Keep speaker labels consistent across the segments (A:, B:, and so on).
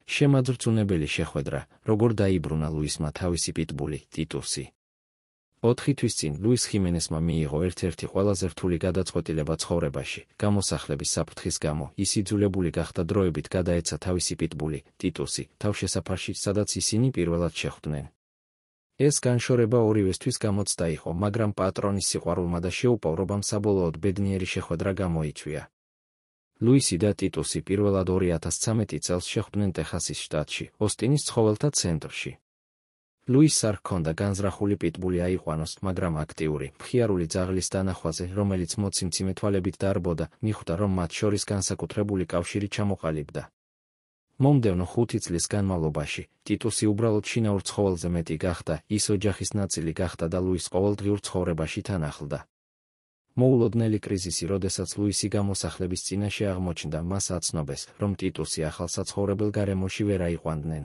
A: შემაძრწუნებელი შეხვედრა, როგორ დაიბრუნა ლუისმა თავისი პიტბული, ტიტუსი. 4 თვის წინ ლუის ხიმენესმა მიიღო ერთ-ერთი ყველაზე რთული გადაწყვეტილება ცხოვრებაში. გამოსახლების საფრთხის გამო ის იძულებული გახდა დროებით გადაეცა თავისი პიტბული, ტიტუსი, თავშესაფარში, სადაც ისინი პირველად შეხვდნენ. ეს განშორება ორივესთვის გამოცდა იყო, მაგრამ პატრონის სიყვარულმა და შეუპოვრობამ საბოლოოდ ბედნიერი შეხვედრა გამოიწვია. ლუისი და ტიტუსი პირველად 2013 წელს შეხვდნენ ტეხასის შტატში, ოსტინის ცხოველთა ცენტრში. ლუისს არ ჰქონდა განზრახული პიტბული აიყვანოს, მაგრამ აქტიური, მხიარული ძაღლის დანახვაზე, რომელიც მოციმციმე თვალებით დარბოდა, მიხვდა, რომ მათ შორის განსაკუთრებული კავშირი ჩამოყალიბდა. მომდევნო 5 წლის განმავლობაში ტიტუსი უბრალოდ შინაურ ცხოველზე მეტი გახდა, ის ოჯახის ნაწილი გახდა და ლუისს ყოველდღიურ ცხოვრებაში თან ახლდა. მოულოდნელი კრიზისი, როდესაც ლუისი გამოსახლების წინაშე აღმოჩნდა, მას აცნობეს, რომ ტიტუსი ახალ საცხოვრებელ გარემოში ვერ აიყვანდნენ.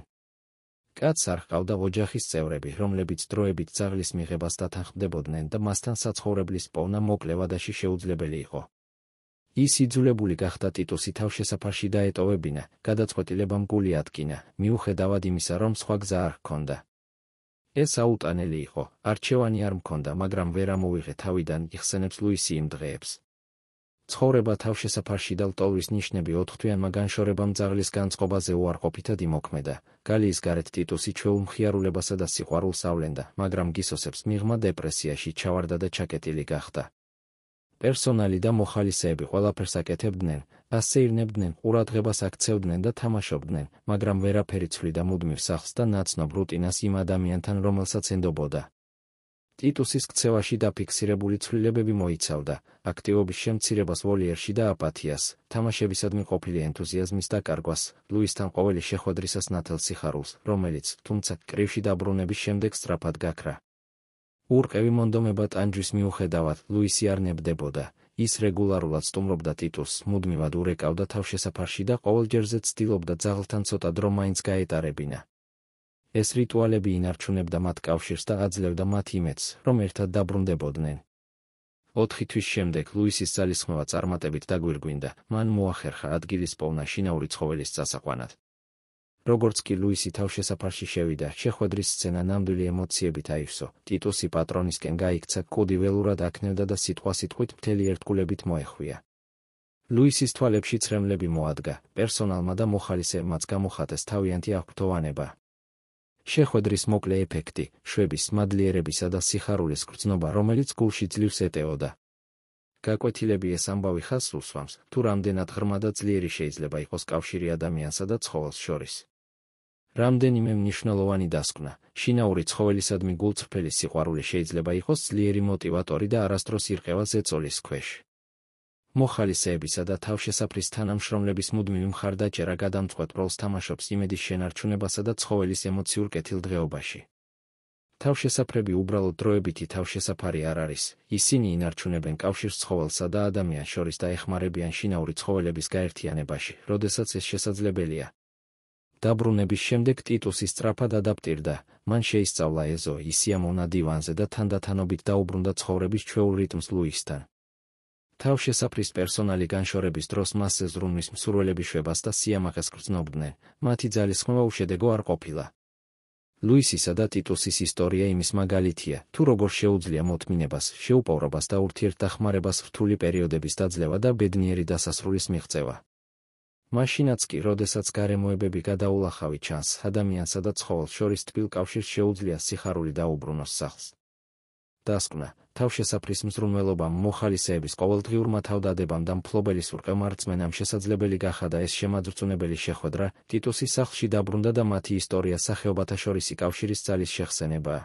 A: კაცს არ ჰყავდა ოჯახის წევრები, რომლებიც დროებით ძაღლის მიღებას დათანხმდებოდნენ და მასთან საცხოვრებლის პოვნა მოკლე ვადაში შეუძლებელი იყო. ის იძულებული გახდა ტიტუსი თავშესაფარში დაეტოვებინა, გადაწყვეტილებამ გული ატკინა, მიუხედავად იმისა, რომ სხვა გზა არ ჰქონდა. ეს აუტანელი იყო, არჩევანი არ მქონდა, მაგრამ ვერ ამოვიღე თავიდან, იხსენებს ლუისი იმ დღეებს. ცხოვრება თავშესაფარში და ლტოლვის ნიშნები 4 თვიანმა განშორებამ ძაღლის განწყობაზე უარყოფითად იმოქმედა. გალიის გარეთ ტიტუსი ჩვეულ მხიარულებასა და სიყვარულს ავლენდა, მაგრამ გისოსებს მიღმა დეპრესიაში ჩავარდა და ჩაკეტილი გახდა. პერსონალი და მოხალისეები ყველაფერს აკეთებდნენ, ასეირნებდნენ, ყურადღებას აქცევდნენ და თამაშობდნენ, მაგრამ ვერაფერი ცვლიდა მუდმივ სახლს და ნაცნობ რუტინას იმ ადამიანთან, რომელსაც ენდობოდა. ტიტუსის ქცევაში დაფიქსირებული ცვლილებები მოიცავდა აქტივობის შემცირებას ვოლიერში და აპათიას, თამაშებისადმი ყოფილი ენთუზიაზმის დაკარგვას, ლუისთან ყოველი შეხვედრისას ნათელ სიხარულს, რომელიც, თუმცა, კრივში დაბრუნების შემდეგ სწრაფად გაქრა. ურყევი მონდომება ტანჯვის მიუხედავად, ლუისი არ ნებდებოდა. ის რეგულარულად სტუმრობდა ტიტუსს, მუდმივად ურეკავდა თავშესაფარში და ყოველჯერზე ცდილობდა ძაღლთან ცოტა დრო მაინც გაეტარებინა. ეს რიტუალები ინარჩუნებდა მათ კავშირს და აძლევდა მათ იმედს, რომ ერთად დაბრუნდებოდნენ. 4 თვის შემდეგ ლუისის ძალისხმევა წარმატებით დაგვირგვინდა, მან მოახერხა ადგილის პოვნა შინაური ცხოველის წასაყვანად. როგორც კი ლუისი თავშესაფარში შევიდა, შეხვედრის სცენა ნამდვილი ემოციებით აივსო. ტიტუსი პატრონისკენ გაიქცა, კუდი ველურად აქნევდა და სიტყვასიტყვით მთელი ერთგულებით მოეხვია. ლუისის თვალებში ცრემლები მოადგა, პერსონალმა და მოხალისეებმაც გამოხატეს თავიანთი აღფრთოვანება. შეხვედრის მოკლე ეფექტი, შვების, მადლიერებისა და სიხარულის გრძნობა, რომელიც გულში ძლივს ეტეოდა. გაკვეთილები ეს ამბავი ხაზს უსვამს, თუ რამდენად ღრმა და ძლიერი შეიძლება იყოს კავშირი ადამიანსა და ცხოველს შორის. რამდენიმე მნიშვნელოვანი დასკვნა, შინაური ცხოველისადმი გულწრფელი სიყვარული შეიძლება იყოს ძლიერი მოტივატორი და არასდროს ირყევა ზეწოლის ქვეშ. მოხალისეებისა და თავშესაფრის თანამშრომლების მუდმივი მხარდაჭერა გადამწყვეტ როლს თამაშობს იმედის შენარჩუნებასა და ცხოველის ემოციურ კეთილდღეობაში. თავშესაფრები უბრალოდ დროებითი თავშესაფარი არ არის, ისინი ინარჩუნებენ კავშირს ცხოველსა და ადამიანს შორის და ეხმარებიან შინაური ცხოველების გაერთიანებაში, როდესაც ეს შესაძლებელია. დაბრუნების შემდეგ ტიტუსი სწრაფად ადაპტირდა, მან შეისწავლა ეზო, ის იამოვნა დივანზე და თანდათანობით დაუბრუნდა ცხოვრების ჩვეულ რიტმს ლუისთან. თავშესაფრის პერსონალი განშორების დროს მასზე ზრუნვის მსურველები შვებას და სიამაყეს გრძნობდნენ, მათი ძალისხმევა უშედეგო არ ყოფილა. ლუისისა და ტიტუსის ისტორია იმის მაგალითია, თუ როგორ შეუძლია მოთმინებას, შეუპოვრობას და ურთიერთდახმარებას რთული პერიოდების დაძლევა და ბედნიერი დასასრულის მიღწევა. მაშინაც კი, როდესაც გარემოებები გადაულახავი ჩანს, ადამიანსა და ცხოველს შორის თბილ კავშირს შეუძლია სიხარული დაუბრუნოს სახლს. დასკვნა, თავშესაფრის მზრუნველობამ, მოხალისეების ყოველდღიურმა თავდადებამ და მფლობელის ურყევმა რწმენამ შესაძლებელი გახადა ეს შემაძრწუნებელი შეხვედრა, ტიტუსის სახლში დაბრუნდა და მათი ისტორია სახეობათა შორისი კავშირის ძალის შეხსენებაა.